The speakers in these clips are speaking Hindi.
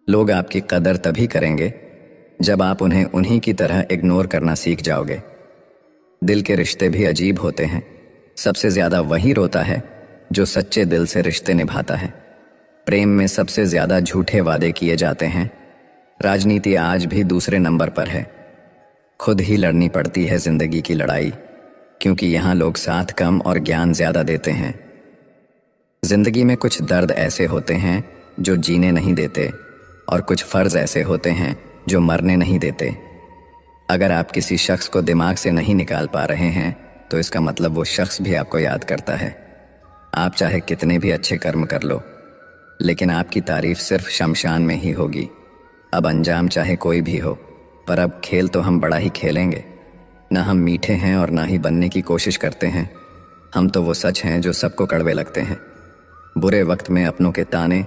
लोग आपकी कदर तभी करेंगे जब आप उन्हें उन्हीं की तरह इग्नोर करना सीख जाओगे। दिल के रिश्ते भी अजीब होते हैं। सबसे ज्यादा वही रोता है जो सच्चे दिल से रिश्ते निभाता है। प्रेम में सबसे ज्यादा झूठे वादे किए जाते हैं। राजनीति आज भी दूसरे नंबर पर है। खुद ही लड़नी पड़ती है जिंदगी की लड़ाई, क्योंकि यहाँ लोग साथ कम और ज्ञान ज्यादा देते हैं। जिंदगी में कुछ दर्द ऐसे होते हैं जो जीने नहीं देते, और कुछ फर्ज ऐसे होते हैं जो मरने नहीं देते। अगर आप किसी शख्स को दिमाग से नहीं निकाल पा रहे हैं तो इसका मतलब वो शख्स भी आपको याद करता है। आप चाहे कितने भी अच्छे कर्म कर लो, लेकिन आपकी तारीफ सिर्फ शमशान में ही होगी। अब अंजाम चाहे कोई भी हो, पर अब खेल तो हम बड़ा ही खेलेंगे। ना हम मीठे हैं और ना ही बनने की कोशिश करते हैं। हम तो वो सच हैं जो सबको कड़वे लगते हैं। बुरे वक्त में अपनों के ताने,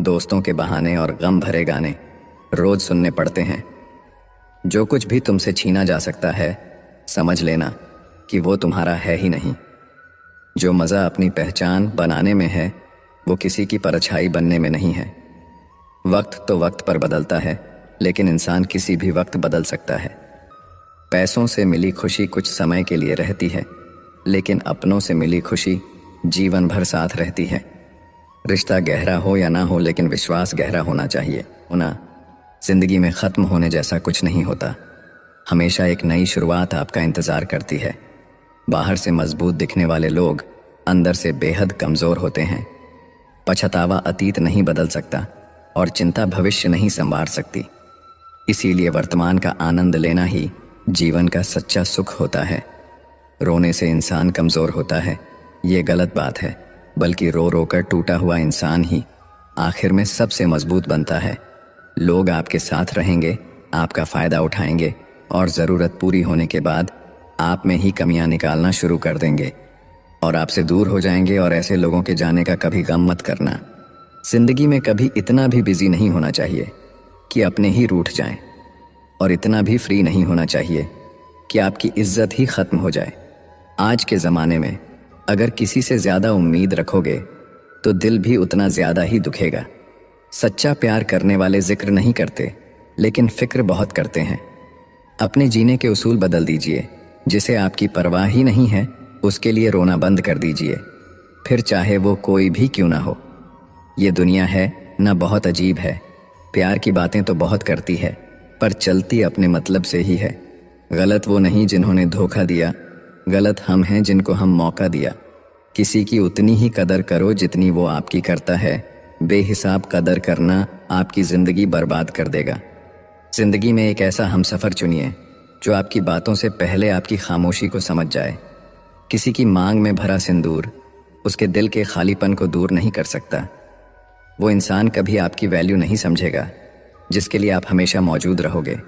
दोस्तों के बहाने और गम भरे गाने रोज सुनने पड़ते हैं। जो कुछ भी तुमसे छीना जा सकता है, समझ लेना कि वो तुम्हारा है ही नहीं। जो मज़ा अपनी पहचान बनाने में है, वो किसी की परछाई बनने में नहीं है। वक्त तो वक्त पर बदलता है, लेकिन इंसान किसी भी वक्त बदल सकता है। पैसों से मिली खुशी कुछ समय के लिए रहती है, लेकिन अपनों से मिली खुशी जीवन भर साथ रहती है। रिश्ता गहरा हो या ना हो, लेकिन विश्वास गहरा होना चाहिए। होना जिंदगी में ख़त्म होने जैसा कुछ नहीं होता। हमेशा एक नई शुरुआत आपका इंतज़ार करती है। बाहर से मजबूत दिखने वाले लोग अंदर से बेहद कमज़ोर होते हैं। पछतावा अतीत नहीं बदल सकता और चिंता भविष्य नहीं संवार सकती। इसीलिए वर्तमान का आनंद लेना ही जीवन का सच्चा सुख होता है। रोने से इंसान कमज़ोर होता है, ये गलत बात है, बल्कि रो रो कर टूटा हुआ इंसान ही आखिर में सबसे मजबूत बनता है। लोग आपके साथ रहेंगे, आपका फ़ायदा उठाएंगे और ज़रूरत पूरी होने के बाद आप में ही कमियां निकालना शुरू कर देंगे और आपसे दूर हो जाएंगे। और ऐसे लोगों के जाने का कभी गम मत करना। ज़िंदगी में कभी इतना भी बिजी नहीं होना चाहिए कि अपने ही रूठ जाएं, और इतना भी फ्री नहीं होना चाहिए कि आपकी इज्जत ही ख़त्म हो जाए। आज के ज़माने में अगर किसी से ज़्यादा उम्मीद रखोगे तो दिल भी उतना ज़्यादा ही दुखेगा। सच्चा प्यार करने वाले जिक्र नहीं करते, लेकिन फ़िक्र बहुत करते हैं। अपने जीने के उसूल बदल दीजिए। जिसे आपकी परवाह ही नहीं है, उसके लिए रोना बंद कर दीजिए, फिर चाहे वो कोई भी क्यों ना हो। ये दुनिया है ना बहुत अजीब है। प्यार की बातें तो बहुत करती है, पर चलती अपने मतलब से ही है। गलत वो नहीं जिन्होंने धोखा दिया, गलत हम हैं जिनको हम मौका दिया। किसी की उतनी ही कदर करो जितनी वो आपकी करता है। बेहिसाब कदर करना आपकी ज़िंदगी बर्बाद कर देगा। ज़िंदगी में एक ऐसा हमसफ़र चुनिए जो आपकी बातों से पहले आपकी खामोशी को समझ जाए। किसी की मांग में भरा सिंदूर उसके दिल के खालीपन को दूर नहीं कर सकता। वो इंसान कभी आपकी वैल्यू नहीं समझेगा जिसके लिए आप हमेशा मौजूद रहोगे।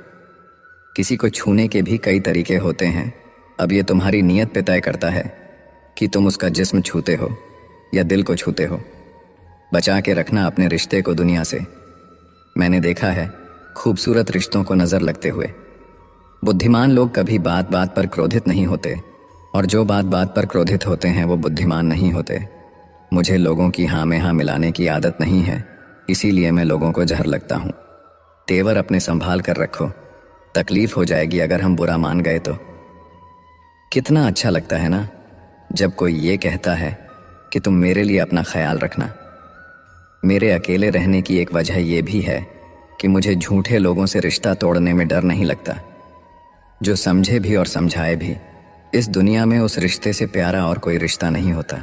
किसी को छूने के भी कई तरीके होते हैं। अब ये तुम्हारी नीयत पे तय करता है कि तुम उसका जिस्म छूते हो या दिल को छूते हो। बचा के रखना अपने रिश्ते को दुनिया से। मैंने देखा है खूबसूरत रिश्तों को नज़र लगते हुए। बुद्धिमान लोग कभी बात बात पर क्रोधित नहीं होते, और जो बात बात पर क्रोधित होते हैं वो बुद्धिमान नहीं होते। मुझे लोगों की हाँ में हाँ मिलाने की आदत नहीं है, इसीलिए मैं लोगों को जहर लगता हूँ। तेवर अपने संभाल कर रखो, तकलीफ हो जाएगी अगर हम बुरा मान गए तो। कितना अच्छा लगता है ना जब कोई ये कहता है कि तुम मेरे लिए अपना ख्याल रखना। मेरे अकेले रहने की एक वजह यह भी है कि मुझे झूठे लोगों से रिश्ता तोड़ने में डर नहीं लगता। जो समझे भी और समझाए भी, इस दुनिया में उस रिश्ते से प्यारा और कोई रिश्ता नहीं होता।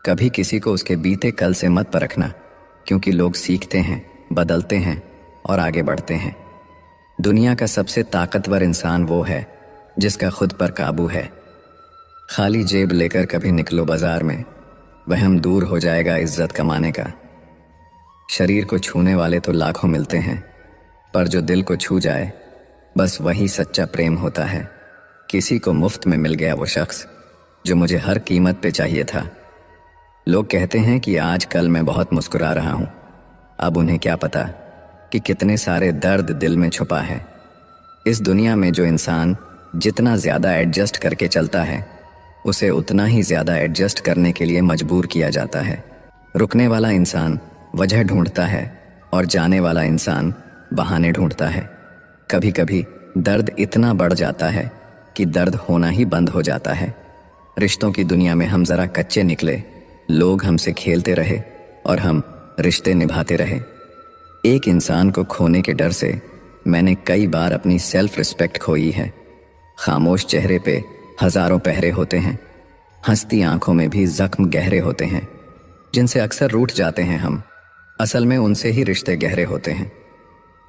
कभी किसी को उसके बीते कल से मत परखना, क्योंकि लोग सीखते हैं, बदलते हैं और आगे बढ़ते हैं। दुनिया का सबसे ताकतवर इंसान वो है जिसका खुद पर काबू है। खाली जेब लेकर कभी निकलो बाजार में, वहम दूर हो जाएगा इज्जत कमाने का। शरीर को छूने वाले तो लाखों मिलते हैं, पर जो दिल को छू जाए बस वही सच्चा प्रेम होता है। किसी को मुफ्त में मिल गया वो शख्स जो मुझे हर कीमत पे चाहिए था। लोग कहते हैं कि आज कल मैं बहुत मुस्कुरा रहा हूँ, अब उन्हें क्या पता कि कितने सारे दर्द दिल में छुपा है। इस दुनिया में जो इंसान जितना ज़्यादा एडजस्ट करके चलता है, उसे उतना ही ज़्यादा एडजस्ट करने के लिए मजबूर किया जाता है। रुकने वाला इंसान वजह ढूंढता है और जाने वाला इंसान बहाने ढूंढता है। कभी कभी दर्द इतना बढ़ जाता है कि दर्द होना ही बंद हो जाता है। रिश्तों की दुनिया में हम जरा कच्चे निकले, लोग हमसे खेलते रहे और हम रिश्ते निभाते रहे। एक इंसान को खोने के डर से मैंने कई बार अपनी सेल्फ रिस्पेक्ट खोई है। खामोश चेहरे पे हजारों पहरे होते हैं, हंसती आंखों में भी जख्म गहरे होते हैं, जिनसे अक्सर रूठ जाते हैं हम। असल में उनसे ही रिश्ते गहरे होते हैं।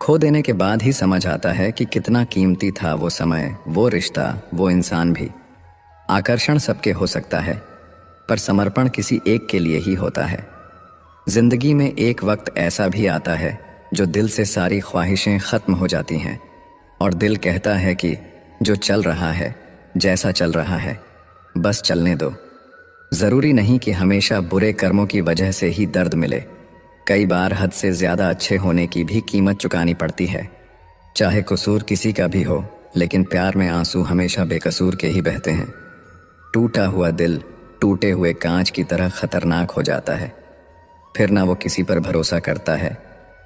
खो देने के बाद ही समझ आता है कि कितना कीमती था वो समय, वो रिश्ता, वो इंसान भी। आकर्षण सबके हो सकता है, पर समर्पण किसी एक के लिए ही होता है। जिंदगी में एक वक्त ऐसा भी आता है जो दिल से सारी ख्वाहिशें खत्म हो जाती हैं और दिल कहता है कि जो चल रहा है, जैसा चल रहा है, बस चलने दो। जरूरी नहीं कि हमेशा बुरे कर्मों की वजह से ही दर्द मिले। कई बार हद से ज्यादा अच्छे होने की भी कीमत चुकानी पड़ती है। चाहे कसूर किसी का भी हो, लेकिन प्यार में आंसू हमेशा बेकसूर के ही बहते हैं। टूटा हुआ दिल टूटे हुए कांच की तरह खतरनाक हो जाता है। फिर ना वो किसी पर भरोसा करता है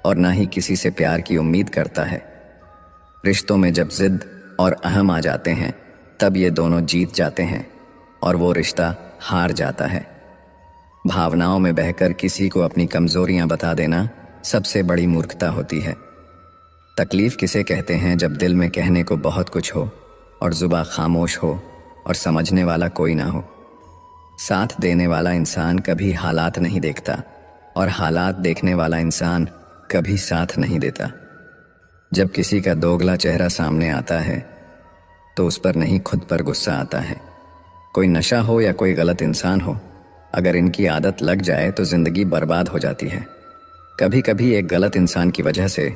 और ना ही किसी से प्यार की उम्मीद करता है। रिश्तों में जब जिद और अहम आ जाते हैं, तब ये दोनों जीत जाते हैं और वो रिश्ता हार जाता है। भावनाओं में बहकर किसी को अपनी कमजोरियां बता देना सबसे बड़ी मूर्खता होती है। तकलीफ किसे कहते हैं जब दिल में कहने को बहुत कुछ हो और जुबान खामोश हो और समझने वाला कोई ना हो। साथ देने वाला इंसान कभी हालात नहीं देखता और हालात देखने वाला इंसान कभी साथ नहीं देता। जब किसी का दोगला चेहरा सामने आता है तो उस पर नहीं, खुद पर गुस्सा आता है। कोई नशा हो या कोई गलत इंसान हो, अगर इनकी आदत लग जाए तो जिंदगी बर्बाद हो जाती है। कभी कभी एक गलत इंसान की वजह से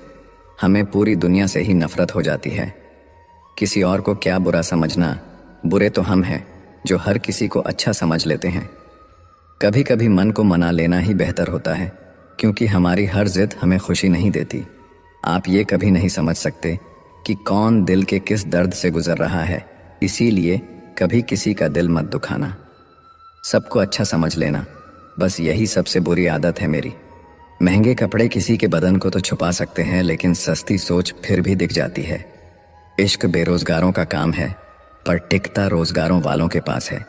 हमें पूरी दुनिया से ही नफरत हो जाती है। किसी और को क्या बुरा समझना, बुरे तो हम हैं जो हर किसी को अच्छा समझ लेते हैं। कभी कभी मन को मना लेना ही बेहतर होता है, क्योंकि हमारी हर जिद हमें खुशी नहीं देती। आप ये कभी नहीं समझ सकते कि कौन दिल के किस दर्द से गुजर रहा है, इसीलिए कभी किसी का दिल मत दुखाना। सबको अच्छा समझ लेना, बस यही सबसे बुरी आदत है मेरी। महंगे कपड़े किसी के बदन को तो छुपा सकते हैं, लेकिन सस्ती सोच फिर भी दिख जाती है। इश्क बेरोजगारों का काम है, पर टिकता रोजगारों वालों के पास है।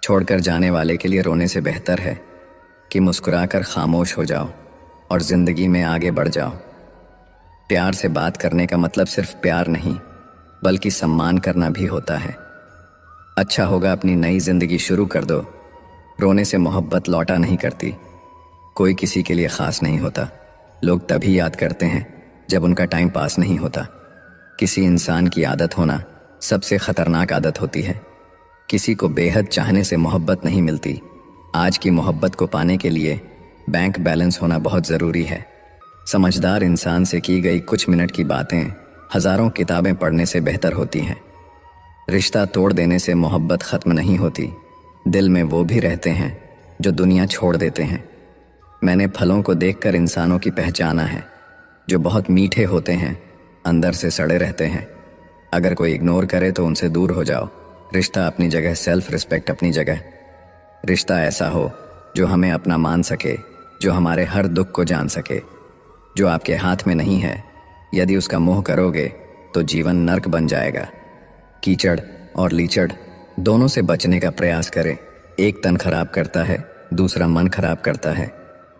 छोड़कर जाने वाले के लिए रोने से बेहतर है कि मुस्कुराकर खामोश हो जाओ और जिंदगी में आगे बढ़ जाओ। प्यार से बात करने का मतलब सिर्फ प्यार नहीं, बल्कि सम्मान करना भी होता है। अच्छा होगा अपनी नई जिंदगी शुरू कर दो। रोने से मोहब्बत लौटा नहीं करती। कोई किसी के लिए खास नहीं होता। लोग तभी याद करते हैं जब उनका टाइम पास नहीं होता। किसी इंसान की आदत होना सबसे खतरनाक आदत होती है। किसी को बेहद चाहने से मोहब्बत नहीं मिलती। आज की मोहब्बत को पाने के लिए बैंक बैलेंस होना बहुत ज़रूरी है। समझदार इंसान से की गई कुछ मिनट की बातें हज़ारों किताबें पढ़ने से बेहतर होती हैं। रिश्ता तोड़ देने से मोहब्बत ख़त्म नहीं होती। दिल में वो भी रहते हैं जो दुनिया छोड़ देते हैं। मैंने फलों को देखकर इंसानों की पहचाना है, जो बहुत मीठे होते हैं, अंदर से सड़े रहते हैं। अगर कोई इग्नोर करे तो उनसे दूर हो जाओ। रिश्ता अपनी जगह, सेल्फ रिस्पेक्ट अपनी जगह। रिश्ता ऐसा हो जो हमें अपना मान सके, जो हमारे हर दुख को जान सके, जो आपके हाथ में नहीं है। यदि उसका मोह करोगे तो जीवन नर्क बन जाएगा। कीचड़ और लीचड़ दोनों से बचने का प्रयास करें। एक तन खराब करता है, दूसरा मन खराब करता है।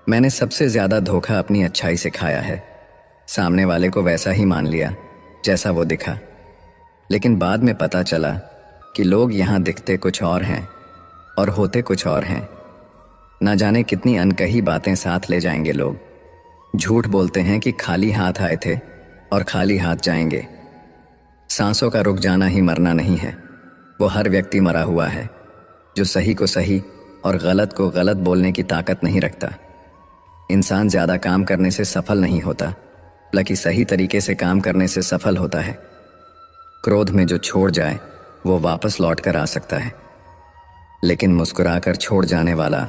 मैंने सबसे ज्यादा धोखा अपनी अच्छाई से खाया है। सामने वाले को वैसा ही मान लिया जैसा वो दिखा, लेकिन बाद में पता चला कि लोग यहाँ दिखते कुछ और हैं और होते कुछ और हैं। ना जाने कितनी अनकही बातें साथ ले जाएंगे लोग। झूठ बोलते हैं कि खाली हाथ आए थे और खाली हाथ जाएंगे। सांसों का रुक जाना ही मरना नहीं है। वो हर व्यक्ति मरा हुआ है जो सही को सही और गलत को गलत बोलने की ताकत नहीं रखता। इंसान ज्यादा काम करने से सफल नहीं होता, बल्कि सही तरीके से काम करने से सफल होता है। क्रोध में जो छोड़ जाए वो वापस लौट कर आ सकता है, लेकिन मुस्कुराकर छोड़ जाने वाला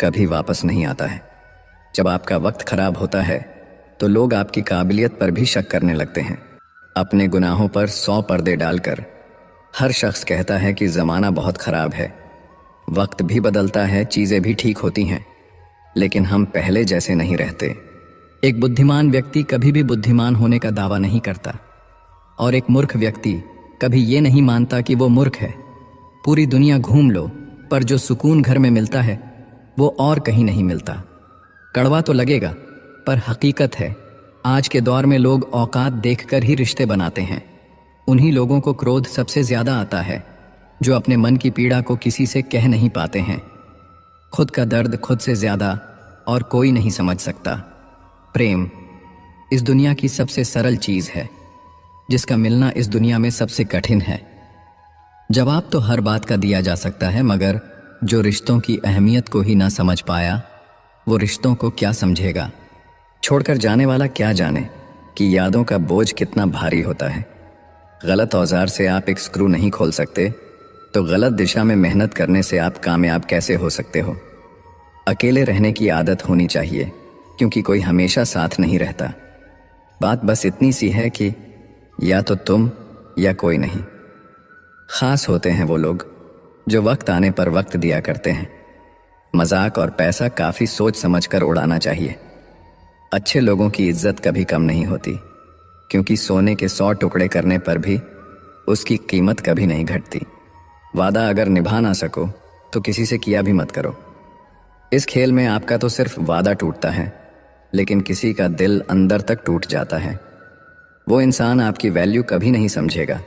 कभी वापस नहीं आता है। जब आपका वक्त खराब होता है तो लोग आपकी काबिलियत पर भी शक करने लगते हैं। अपने गुनाहों पर 100 पर्दे डालकर हर शख्स कहता है कि ज़माना बहुत ख़राब है। वक्त भी बदलता है, चीज़ें भी ठीक होती हैं, लेकिन हम पहले जैसे नहीं रहते। एक बुद्धिमान व्यक्ति कभी भी बुद्धिमान होने का दावा नहीं करता और एक मूर्ख व्यक्ति कभी ये नहीं मानता कि वो मूर्ख है। पूरी दुनिया घूम लो, पर जो सुकून घर में मिलता है वो और कहीं नहीं मिलता। कड़वा तो लगेगा, पर हकीकत है। आज के दौर में लोग औकात देखकर ही रिश्ते बनाते हैं। उन्हीं लोगों को क्रोध सबसे ज्यादा आता है जो अपने मन की पीड़ा को किसी से कह नहीं पाते हैं। खुद का दर्द खुद से ज्यादा और कोई नहीं समझ सकता। प्रेम इस दुनिया की सबसे सरल चीज है, जिसका मिलना इस दुनिया में सबसे कठिन है। जवाब तो हर बात का दिया जा सकता है, मगर जो रिश्तों की अहमियत को ही ना समझ पाया, वो रिश्तों को क्या समझेगा। छोड़कर जाने वाला क्या जाने कि यादों का बोझ कितना भारी होता है। गलत औजार से आप एक स्क्रू नहीं खोल सकते, तो गलत दिशा में मेहनत करने से आप कामयाब कैसे हो सकते हो। अकेले रहने की आदत होनी चाहिए, क्योंकि कोई हमेशा साथ नहीं रहता। बात बस इतनी सी है कि या तो तुम या कोई नहीं। खास होते हैं वो लोग जो वक्त आने पर वक्त दिया करते हैं। मजाक और पैसा काफी सोच समझकर उड़ाना चाहिए। अच्छे लोगों की इज्जत कभी कम नहीं होती, क्योंकि सोने के 100 टुकड़े करने पर भी उसकी कीमत कभी नहीं घटती। वादा अगर निभा ना सको तो किसी से किया भी मत करो। इस खेल में आपका तो सिर्फ वादा टूटता है, लेकिन किसी का दिल अंदर तक टूट जाता है। वो इंसान आपकी वैल्यू कभी नहीं समझेगा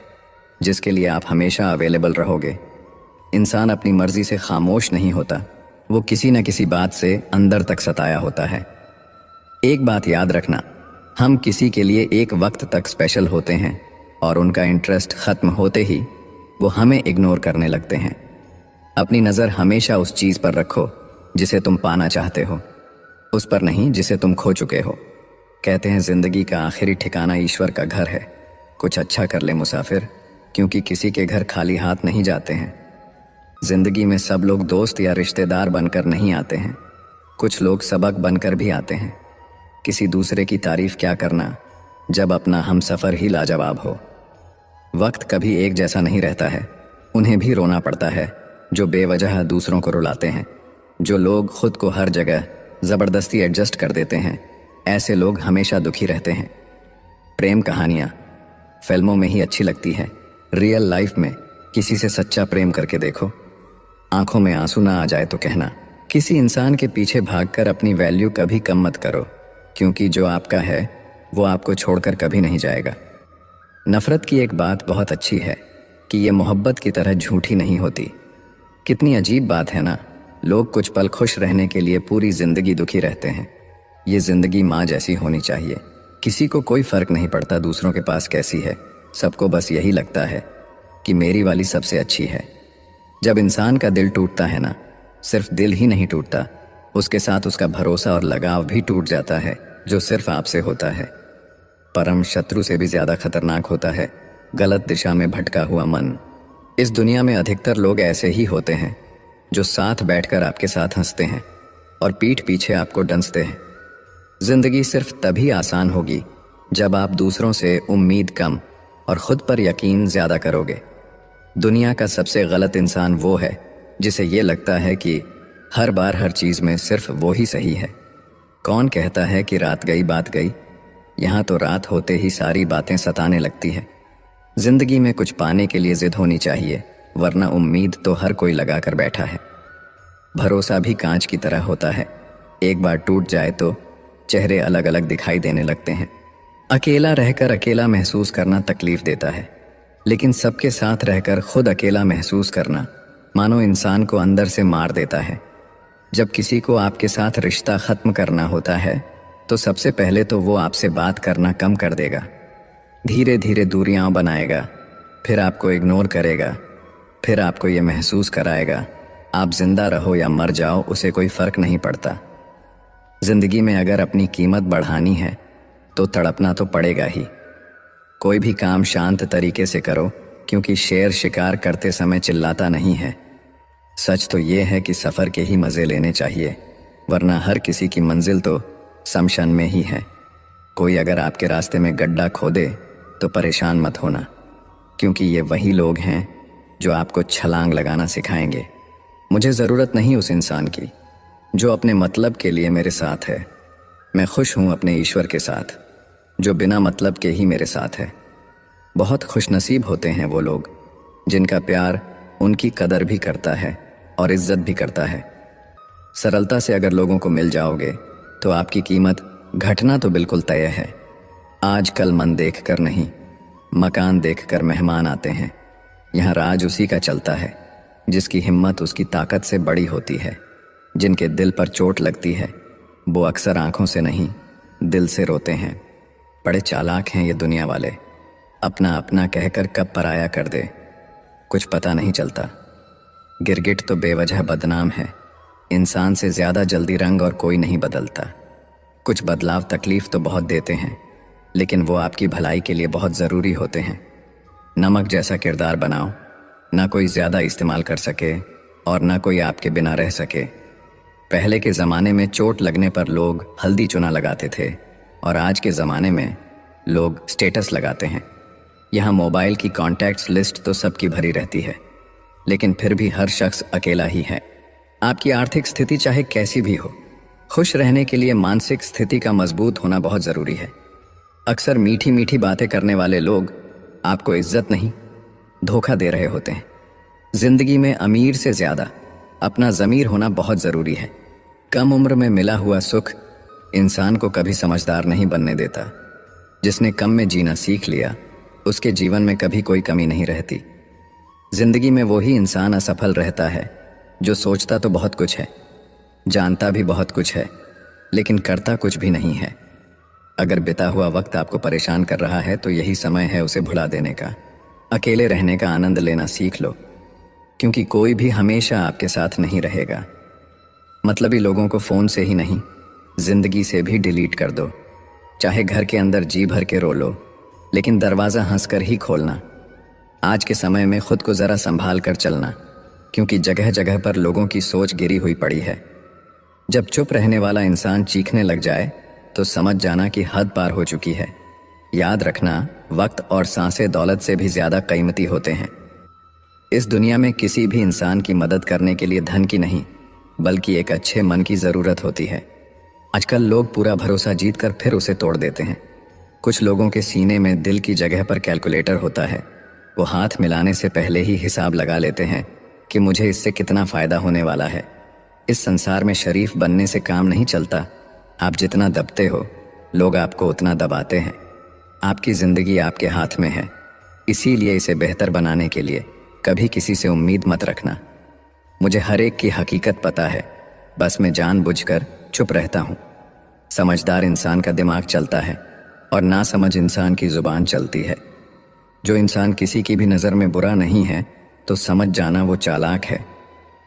जिसके लिए आप हमेशा अवेलेबल रहोगे। इंसान अपनी मर्जी से खामोश नहीं होता, वो किसी न किसी बात से अंदर तक सताया होता है। एक बात याद रखना, हम किसी के लिए एक वक्त तक स्पेशल होते हैं और उनका इंटरेस्ट खत्म होते ही वो हमें इग्नोर करने लगते हैं। अपनी नज़र हमेशा उस चीज़ पर रखो जिसे तुम पाना चाहते हो, उस पर नहीं जिसे तुम खो चुके हो। कहते हैं जिंदगी का आखिरी ठिकाना ईश्वर का घर है। कुछ अच्छा कर ले मुसाफिर, क्योंकि किसी के घर खाली हाथ नहीं जाते हैं। जिंदगी में सब लोग दोस्त या रिश्तेदार बनकर नहीं आते हैं, कुछ लोग सबक बनकर भी आते हैं। किसी दूसरे की तारीफ क्या करना जब अपना हमसफ़र ही लाजवाब हो। वक्त कभी एक जैसा नहीं रहता है, उन्हें भी रोना पड़ता है जो बेवजह दूसरों को रुलाते हैं। जो लोग खुद को हर जगह ज़बरदस्ती एडजस्ट कर देते हैं, ऐसे लोग हमेशा दुखी रहते हैं। प्रेम कहानियाँ फिल्मों में ही अच्छी लगती है, रियल लाइफ में किसी से सच्चा प्रेम करके देखो। आंखों में आंसू ना आ जाए तो कहना। किसी इंसान के पीछे भागकर अपनी वैल्यू कभी कम मत करो, क्योंकि जो आपका है वो आपको छोड़कर कभी नहीं जाएगा। नफ़रत की एक बात बहुत अच्छी है कि ये मोहब्बत की तरह झूठी नहीं होती। कितनी अजीब बात है ना, लोग कुछ पल खुश रहने के लिए पूरी ज़िंदगी दुखी रहते हैं। ये ज़िंदगी माँ जैसी होनी चाहिए। किसी को कोई फ़र्क नहीं पड़ता दूसरों के पास कैसी है, सबको बस यही लगता है कि मेरी वाली सबसे अच्छी है। जब इंसान का दिल टूटता है ना, सिर्फ दिल ही नहीं टूटता, उसके साथ उसका भरोसा और लगाव भी टूट जाता है, जो सिर्फ आपसे होता है। परम शत्रु से भी ज़्यादा खतरनाक होता है गलत दिशा में भटका हुआ मन। इस दुनिया में अधिकतर लोग ऐसे ही होते हैं जो साथ बैठकर आपके साथ हंसते हैं और पीठ पीछे आपको डंसते हैं। जिंदगी सिर्फ तभी आसान होगी जब आप दूसरों से उम्मीद कम और खुद पर यकीन ज़्यादा करोगे। दुनिया का सबसे गलत इंसान वो है जिसे ये लगता है कि हर बार हर चीज़ में सिर्फ वो ही सही है। कौन कहता है कि रात गई बात गई? यहाँ तो रात होते ही सारी बातें सताने लगती है। जिंदगी में कुछ पाने के लिए जिद होनी चाहिए, वरना उम्मीद तो हर कोई लगा कर बैठा है। भरोसा भी कांच की तरह होता है, एक बार टूट जाए तो चेहरे अलग अलग दिखाई देने लगते हैं। अकेला रहकर अकेला महसूस करना तकलीफ देता है, लेकिन सबके साथ रहकर खुद अकेला महसूस करना मानो इंसान को अंदर से मार देता है। जब किसी को आपके साथ रिश्ता ख़त्म करना होता है तो सबसे पहले तो वो आपसे बात करना कम कर देगा, धीरे धीरे दूरियां बनाएगा, फिर आपको इग्नोर करेगा, फिर आपको ये महसूस कराएगा आप जिंदा रहो या मर जाओ उसे कोई फ़र्क नहीं पड़ता। ज़िंदगी में अगर अपनी कीमत बढ़ानी है तो तड़पना तो पड़ेगा ही। कोई भी काम शांत तरीके से करो, क्योंकि शेर शिकार करते समय चिल्लाता नहीं है। सच तो ये है कि सफ़र के ही मज़े लेने चाहिए, वरना हर किसी की मंजिल तो शमशान में ही है। कोई अगर आपके रास्ते में गड्ढा खोदे तो परेशान मत होना, क्योंकि ये वही लोग हैं जो आपको छलांग लगाना सिखाएंगे। मुझे ज़रूरत नहीं उस इंसान की जो अपने मतलब के लिए मेरे साथ है, मैं खुश हूँ अपने ईश्वर के साथ, जो बिना मतलब के ही मेरे साथ है। बहुत खुशनसीब होते हैं वो लोग जिनका प्यार उनकी कदर भी करता है और इज्जत भी करता है। सरलता से अगर लोगों को मिल जाओगे तो आपकी कीमत घटना तो बिल्कुल तय है। आजकल मन देखकर नहीं, मकान देखकर मेहमान आते हैं। यहाँ राज उसी का चलता है जिसकी हिम्मत उसकी ताकत से बड़ी होती है। जिनके दिल पर चोट लगती है वो अक्सर आंखों से नहीं, दिल से रोते हैं। बड़े चालाक हैं ये दुनिया वाले, अपना अपना कहकर कब पराया कर दे कुछ पता नहीं चलता। गिरगिट तो बेवजह बदनाम है, इंसान से ज़्यादा जल्दी रंग और कोई नहीं बदलता। कुछ बदलाव तकलीफ तो बहुत देते हैं, लेकिन वो आपकी भलाई के लिए बहुत ज़रूरी होते हैं। नमक जैसा किरदार बनाओ, ना कोई ज़्यादा इस्तेमाल कर सके और ना कोई आपके बिना रह सके। पहले के ज़माने में चोट लगने पर लोग हल्दी चूना लगाते थे और आज के ज़माने में लोग स्टेटस लगाते हैं। यहाँ मोबाइल की कॉन्टैक्ट्स लिस्ट तो सबकी भरी रहती है, लेकिन फिर भी हर शख्स अकेला ही है। आपकी आर्थिक स्थिति चाहे कैसी भी हो, खुश रहने के लिए मानसिक स्थिति का मजबूत होना बहुत ज़रूरी है। अक्सर मीठी मीठी बातें करने वाले लोग आपको इज्जत नहीं, धोखा दे रहे होते हैं। जिंदगी में अमीर से ज़्यादा अपना ज़मीर होना बहुत ज़रूरी है। कम उम्र में मिला हुआ सुख इंसान को कभी समझदार नहीं बनने देता। जिसने कम में जीना सीख लिया उसके जीवन में कभी कोई कमी नहीं रहती। जिंदगी में वही इंसान असफल रहता है जो सोचता तो बहुत कुछ है, जानता भी बहुत कुछ है, लेकिन करता कुछ भी नहीं है। अगर बिता हुआ वक्त आपको परेशान कर रहा है तो यही समय है उसे भुला देने का। अकेले रहने का आनंद लेना सीख लो, क्योंकि कोई भी हमेशा आपके साथ नहीं रहेगा। मतलबी लोगों को फ़ोन से ही नहीं, जिंदगी से भी डिलीट कर दो। चाहे घर के अंदर जी भर के रो लो, लेकिन दरवाज़ा हंसकर ही खोलना। आज के समय में खुद को ज़रा संभाल कर चलना, क्योंकि जगह जगह पर लोगों की सोच गिरी हुई पड़ी है। जब चुप रहने वाला इंसान चीखने लग जाए तो समझ जाना कि हद पार हो चुकी है। याद रखना, वक्त और सांसें दौलत से भी ज़्यादा कीमती होते हैं। इस दुनिया में किसी भी इंसान की मदद करने के लिए धन की नहीं, बल्कि एक अच्छे मन की ज़रूरत होती है। आजकल लोग पूरा भरोसा जीत कर फिर उसे तोड़ देते हैं। कुछ लोगों के सीने में दिल की जगह पर कैलकुलेटर होता है। वो हाथ मिलाने से पहले ही हिसाब लगा लेते हैं कि मुझे इससे कितना फ़ायदा होने वाला है। इस संसार में शरीफ बनने से काम नहीं चलता। आप जितना दबते हो, लोग आपको उतना दबाते हैं। आपकी ज़िंदगी आपके हाथ में है, इसीलिए इसे बेहतर बनाने के लिए कभी किसी से उम्मीद मत रखना। मुझे हर एक की हकीकत पता है, बस मैं जानबूझकर चुप रहता हूँ। समझदार इंसान का दिमाग चलता है और नासमझ इंसान की ज़ुबान चलती है। जो इंसान किसी की भी नज़र में बुरा नहीं है तो समझ जाना वो चालाक है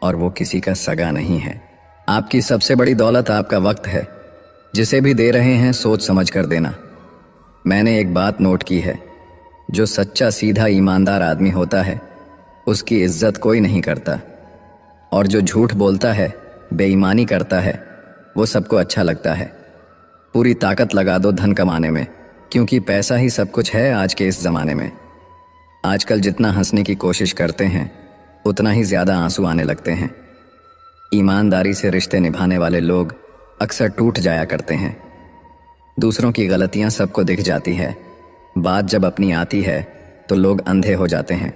और वो किसी का सगा नहीं है। आपकी सबसे बड़ी दौलत आपका वक्त है। जिसे भी दे रहे हैं सोच समझ कर देना। मैंने एक बात नोट की है, जो सच्चा सीधा ईमानदार आदमी होता है उसकी इज्जत कोई नहीं करता, और जो झूठ बोलता है, बेईमानी करता है, वो सबको अच्छा लगता है। पूरी ताकत लगा दो धन कमाने में, क्योंकि पैसा ही सब कुछ है आज के इस ज़माने में। आजकल जितना हंसने की कोशिश करते हैं उतना ही ज़्यादा आंसू आने लगते हैं। ईमानदारी से रिश्ते निभाने वाले लोग अक्सर टूट जाया करते हैं। दूसरों की गलतियां सबको दिख जाती है, बात जब अपनी आती है तो लोग अंधे हो जाते हैं।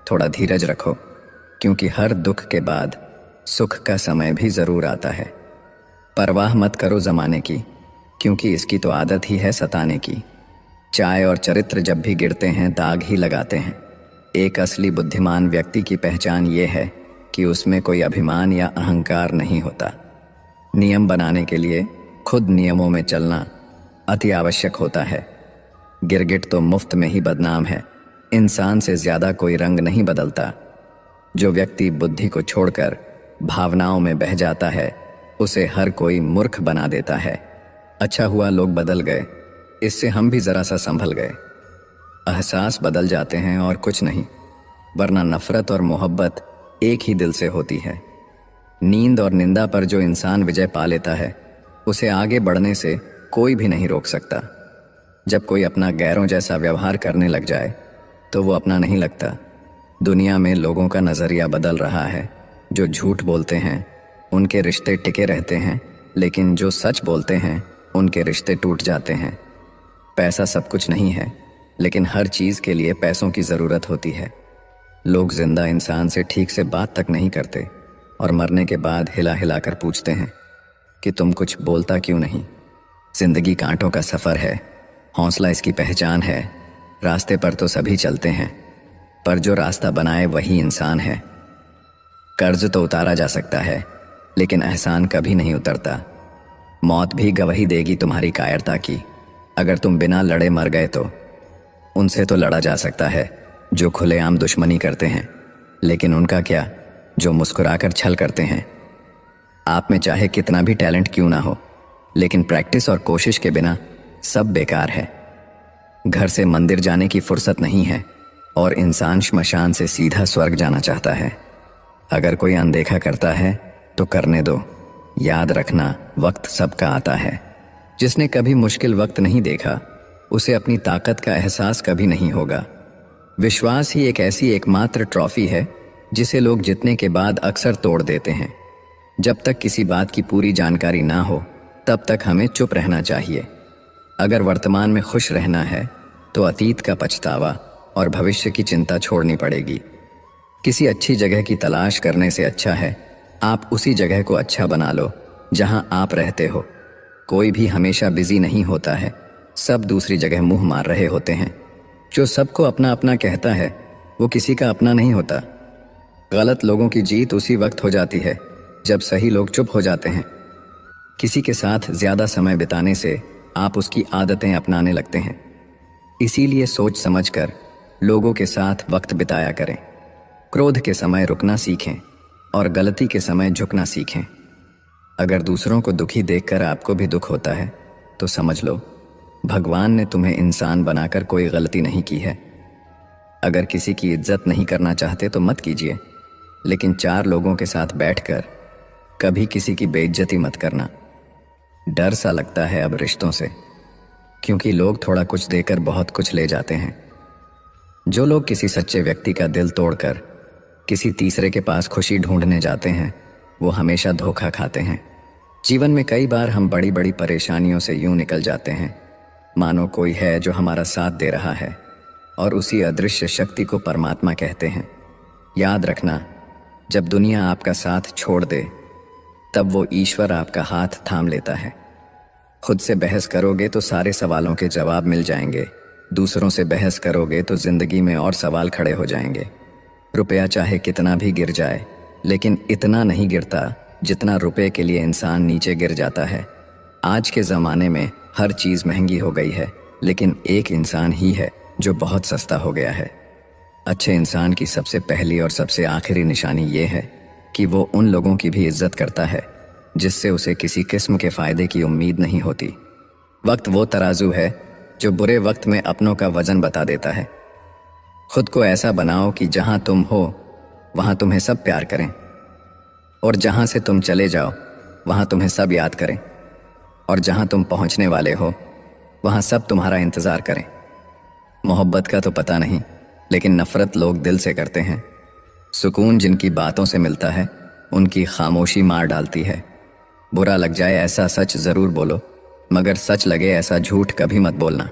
थोड़ा धीरज रखो, क्योंकि हर दुख के बाद सुख का समय भी ज़रूर आता है। परवाह मत करो ज़माने की, क्योंकि इसकी तो आदत ही है सताने की। चाय और चरित्र जब भी गिरते हैं दाग ही लगाते हैं। एक असली बुद्धिमान व्यक्ति की पहचान ये है कि उसमें कोई अभिमान या अहंकार नहीं होता। नियम बनाने के लिए खुद नियमों में चलना अति आवश्यक होता है। गिरगिट तो मुफ्त में ही बदनाम है, इंसान से ज़्यादा कोई रंग नहीं बदलता। जो व्यक्ति बुद्धि को छोड़कर भावनाओं में बह जाता है उसे हर कोई मूर्ख बना देता है। अच्छा हुआ लोग बदल गए, इससे हम भी ज़रा सा संभल गए। एहसास बदल जाते हैं और कुछ नहीं, वरना नफ़रत और मोहब्बत एक ही दिल से होती है। नींद और निंदा पर जो इंसान विजय पा लेता है उसे आगे बढ़ने से कोई भी नहीं रोक सकता। जब कोई अपना गैरों जैसा व्यवहार करने लग जाए तो वो अपना नहीं लगता। दुनिया में लोगों का नज़रिया बदल रहा है। जो झूठ बोलते हैं उनके रिश्ते टिके रहते हैं, लेकिन जो सच बोलते हैं उनके रिश्ते टूट जाते हैं। पैसा सब कुछ नहीं है, लेकिन हर चीज़ के लिए पैसों की ज़रूरत होती है। लोग जिंदा इंसान से ठीक से बात तक नहीं करते और मरने के बाद हिला हिला कर पूछते हैं कि तुम कुछ बोलता क्यों नहीं। जिंदगी कांटों का सफ़र है, हौसला इसकी पहचान है। रास्ते पर तो सभी चलते हैं, पर जो रास्ता बनाए वही इंसान है। कर्ज तो उतारा जा सकता है, लेकिन एहसान कभी नहीं उतरता। मौत भी गवाही देगी तुम्हारी कायरता की। अगर तुम बिना लड़े मर गए तो उनसे तो लड़ा जा सकता है जो खुलेआम दुश्मनी करते हैं, लेकिन उनका क्या जो मुस्कुराकर छल करते हैं। आप में चाहे कितना भी टैलेंट क्यों ना हो, लेकिन प्रैक्टिस और कोशिश के बिना सब बेकार है। घर से मंदिर जाने की फुर्सत नहीं है और इंसान श्मशान से सीधा स्वर्ग जाना चाहता है। अगर कोई अनदेखा करता है तो करने दो। याद रखना, वक्त सबका आता है। जिसने कभी मुश्किल वक्त नहीं देखा उसे अपनी ताकत का एहसास कभी नहीं होगा। विश्वास ही एक ऐसी एकमात्र ट्रॉफी है जिसे लोग जीतने के बाद अक्सर तोड़ देते हैं। जब तक किसी बात की पूरी जानकारी ना हो तब तक हमें चुप रहना चाहिए। अगर वर्तमान में खुश रहना है तो अतीत का पछतावा और भविष्य की चिंता छोड़नी पड़ेगी। किसी अच्छी जगह की तलाश करने से अच्छा है आप उसी जगह को अच्छा बना लो जहां आप रहते हो। कोई भी हमेशा बिजी नहीं होता है, सब दूसरी जगह मुंह मार रहे होते हैं। जो सबको अपना अपना कहता है वो किसी का अपना नहीं होता। गलत लोगों की जीत उसी वक्त हो जाती है जब सही लोग चुप हो जाते हैं। किसी के साथ ज्यादा समय बिताने से आप उसकी आदतें अपनाने लगते हैं। इसीलिए सोच समझकर लोगों के साथ वक्त बिताया करें। क्रोध के समय रुकना सीखें और गलती के समय झुकना सीखें। अगर दूसरों को दुखी देखकर आपको भी दुख होता है तो समझ लो भगवान ने तुम्हें इंसान बनाकर कोई गलती नहीं की है। अगर किसी की इज्जत नहीं करना चाहते तो मत कीजिए, लेकिन चार लोगों के साथ बैठकर कभी किसी की बेइज्जती मत करना। डर सा लगता है अब रिश्तों से, क्योंकि लोग थोड़ा कुछ देकर बहुत कुछ ले जाते हैं। जो लोग किसी सच्चे व्यक्ति का दिल तोड़कर किसी तीसरे के पास खुशी ढूंढने जाते हैं वो हमेशा धोखा खाते हैं। जीवन में कई बार हम बड़ी बड़ी परेशानियों से यूं निकल जाते हैं मानो कोई है जो हमारा साथ दे रहा है, और उसी अदृश्य शक्ति को परमात्मा कहते हैं। याद रखना, जब दुनिया आपका साथ छोड़ दे तब वो ईश्वर आपका हाथ थाम लेता है। खुद से बहस करोगे तो सारे सवालों के जवाब मिल जाएंगे, दूसरों से बहस करोगे तो जिंदगी में और सवाल खड़े हो जाएंगे। रुपया चाहे कितना भी गिर जाए, लेकिन इतना नहीं गिरता जितना रुपए के लिए इंसान नीचे गिर जाता है। आज के ज़माने में हर चीज़ महंगी हो गई है, लेकिन एक इंसान ही है जो बहुत सस्ता हो गया है। अच्छे इंसान की सबसे पहली और सबसे आखिरी निशानी ये है कि वो उन लोगों की भी इज्जत करता है जिससे उसे किसी किस्म के फ़ायदे की उम्मीद नहीं होती। वक्त वो तराजू है जो बुरे वक्त में अपनों का वज़न बता देता है। खुद को ऐसा बनाओ कि जहाँ तुम हो वहाँ तुम्हें सब प्यार करें, और जहाँ से तुम चले जाओ वहाँ तुम्हें सब याद करें, और जहाँ तुम पहुँचने वाले हो वहाँ सब तुम्हारा इंतज़ार करें। मोहब्बत का तो पता नहीं, लेकिन नफ़रत लोग दिल से करते हैं। सुकून जिनकी बातों से मिलता है उनकी खामोशी मार डालती है। बुरा लग जाए ऐसा सच ज़रूर बोलो, मगर सच लगे ऐसा झूठ कभी मत बोलना।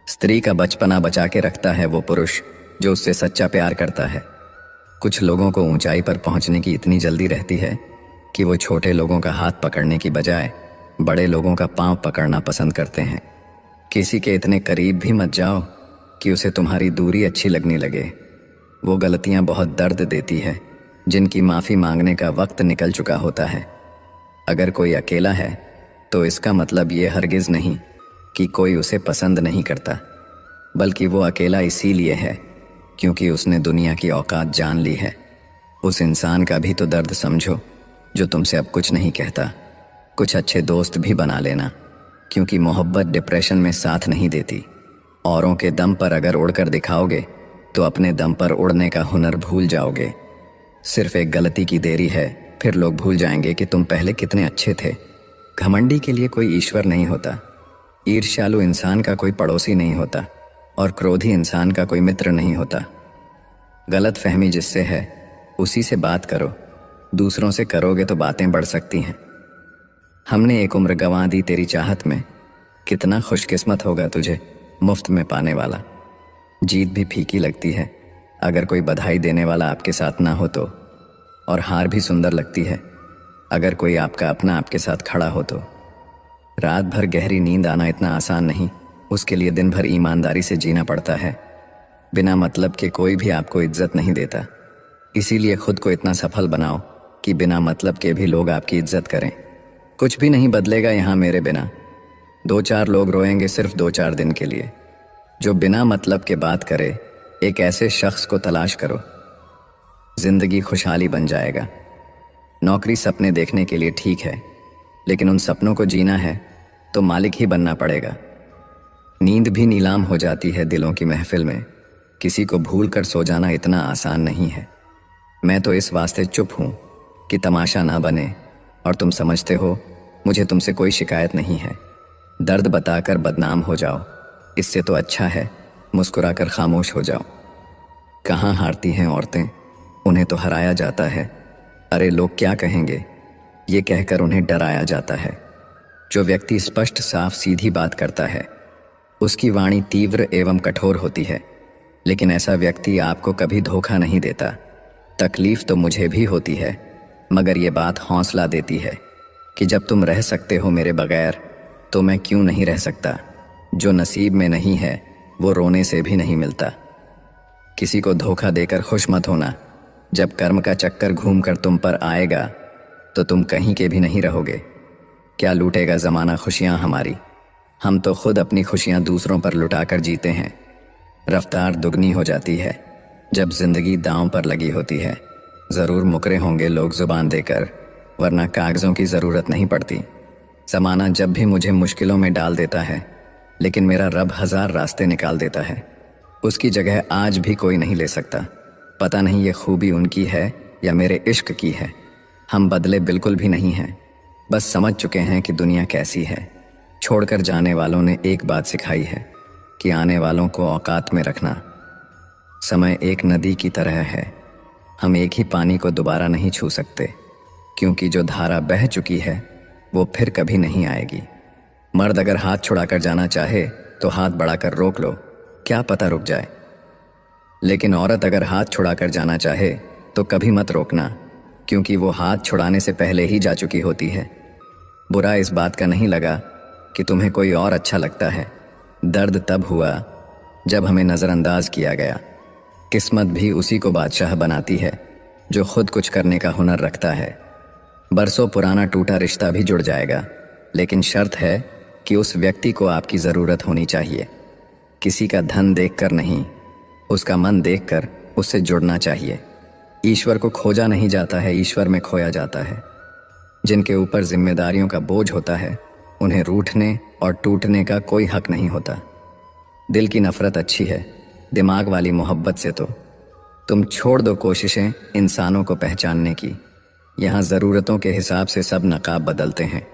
स्त्री का बचपना बचा के रखता है वो पुरुष जो उससे सच्चा प्यार करता है। कुछ लोगों को ऊंचाई पर पहुंचने की इतनी जल्दी रहती है कि वो छोटे लोगों का हाथ पकड़ने की बजाय बड़े लोगों का पांव पकड़ना पसंद करते हैं। किसी के इतने करीब भी मत जाओ कि उसे तुम्हारी दूरी अच्छी लगने लगे। वो गलतियां बहुत दर्द देती है जिनकी माफ़ी मांगने का वक्त निकल चुका होता है। अगर कोई अकेला है तो इसका मतलब ये हरगिज़ नहीं कि कोई उसे पसंद नहीं करता, बल्कि वो अकेला इसीलिए है क्योंकि उसने दुनिया की औकात जान ली है। उस इंसान का भी तो दर्द समझो जो तुमसे अब कुछ नहीं कहता। कुछ अच्छे दोस्त भी बना लेना, क्योंकि मोहब्बत डिप्रेशन में साथ नहीं देती। औरों के दम पर अगर उड़कर दिखाओगे तो अपने दम पर उड़ने का हुनर भूल जाओगे। सिर्फ एक गलती की देरी है, फिर लोग भूल जाएंगे कि तुम पहले कितने अच्छे थे। घमंडी के लिए कोई ईश्वर नहीं होता, ईर्ष्यालु इंसान का कोई पड़ोसी नहीं होता, और क्रोधी इंसान का कोई मित्र नहीं होता। गलत फहमी जिससे है उसी से बात करो, दूसरों से करोगे तो बातें बढ़ सकती हैं। हमने एक उम्र गंवा दी तेरी चाहत में, कितना खुशकिस्मत होगा तुझे मुफ्त में पाने वाला। जीत भी फीकी लगती है अगर कोई बधाई देने वाला आपके साथ ना हो तो, और हार भी सुंदर लगती है अगर कोई आपका अपना आपके साथ खड़ा हो तो। रात भर गहरी नींद आना इतना आसान नहीं, उसके लिए दिन भर ईमानदारी से जीना पड़ता है। बिना मतलब के कोई भी आपको इज्जत नहीं देता, इसीलिए खुद को इतना सफल बनाओ कि बिना मतलब के भी लोग आपकी इज्जत करें। कुछ भी नहीं बदलेगा यहाँ मेरे बिना, 2-4 लोग रोएंगे सिर्फ 2-4 दिन के लिए। जो बिना मतलब के बात करे, एक ऐसे शख्स को तलाश करो, जिंदगी खुशहाली बन जाएगा। नौकरी सपने देखने के लिए ठीक है, लेकिन उन सपनों को जीना है तो मालिक ही बनना पड़ेगा। नींद भी नीलाम हो जाती है दिलों की महफिल में, किसी को भूल कर सो जाना इतना आसान नहीं है। मैं तो इस वास्ते चुप हूँ कि तमाशा ना बने, और तुम समझते हो मुझे तुमसे कोई शिकायत नहीं है। दर्द बताकर बदनाम हो जाओ, इससे तो अच्छा है मुस्कुराकर खामोश हो जाओ। कहाँ हारती हैं औरतें, उन्हें तो हराया जाता है। अरे लोग क्या कहेंगे, ये कहकर उन्हें डराया जाता है। जो व्यक्ति स्पष्ट साफ सीधी बात करता है, उसकी वाणी तीव्र एवं कठोर होती है, लेकिन ऐसा व्यक्ति आपको कभी धोखा नहीं देता। तकलीफ तो मुझे भी होती है, मगर ये बात हौसला देती है कि जब तुम रह सकते हो मेरे बगैर, तो मैं क्यों नहीं रह सकता। जो नसीब में नहीं है वो रोने से भी नहीं मिलता। किसी को धोखा देकर खुश मत होना, जब कर्म का चक्कर घूमकर तुम पर आएगा तो तुम कहीं के भी नहीं रहोगे। क्या लूटेगा ज़माना खुशियाँ हमारी, हम तो खुद अपनी खुशियाँ दूसरों पर लुटाकर जीते हैं। रफ्तार दुगनी हो जाती है जब जिंदगी दांव पर लगी होती है। ज़रूर मुकरे होंगे लोग ज़ुबान देकर, वरना कागज़ों की ज़रूरत नहीं पड़ती। ज़माना जब भी मुझे मुश्किलों में डाल देता है, लेकिन मेरा रब 1000 रास्ते निकाल देता है। उसकी जगह आज भी कोई नहीं ले सकता। पता नहीं ये खूबी उनकी है या मेरे इश्क की है। हम बदले बिल्कुल भी नहीं हैं, बस समझ चुके हैं कि दुनिया कैसी है। छोड़कर जाने वालों ने एक बात सिखाई है कि आने वालों को औकात में रखना। समय एक नदी की तरह है, हम एक ही पानी को दोबारा नहीं छू सकते, क्योंकि जो धारा बह चुकी है वो फिर कभी नहीं आएगी। मर्द अगर हाथ छुड़ाकर जाना चाहे तो हाथ बढ़ाकर रोक लो, क्या पता रुक जाए। लेकिन औरत अगर हाथ छुड़ाकर जाना चाहे तो कभी मत रोकना, क्योंकि वो हाथ छुड़ाने से पहले ही जा चुकी होती है। बुरा इस बात का नहीं लगा कि तुम्हें कोई और अच्छा लगता है। दर्द तब हुआ जब हमें नज़रअंदाज किया गया। किस्मत भी उसी को बादशाह बनाती है जो खुद कुछ करने का हुनर रखता है। बरसों पुराना टूटा रिश्ता भी जुड़ जाएगा, लेकिन शर्त है कि उस व्यक्ति को आपकी ज़रूरत होनी चाहिए। किसी का धन देखकर नहीं, उसका मन देखकर उससे जुड़ना चाहिए। ईश्वर को खोजा नहीं जाता है, ईश्वर में खोया जाता है। जिनके ऊपर जिम्मेदारियों का बोझ होता है, उन्हें रूठने और टूटने का कोई हक नहीं होता। दिल की नफ़रत अच्छी है, दिमाग वाली मोहब्बत से तो तुम छोड़ दो कोशिशें इंसानों को पहचानने की। यहाँ ज़रूरतों के हिसाब से सब नकाब बदलते हैं।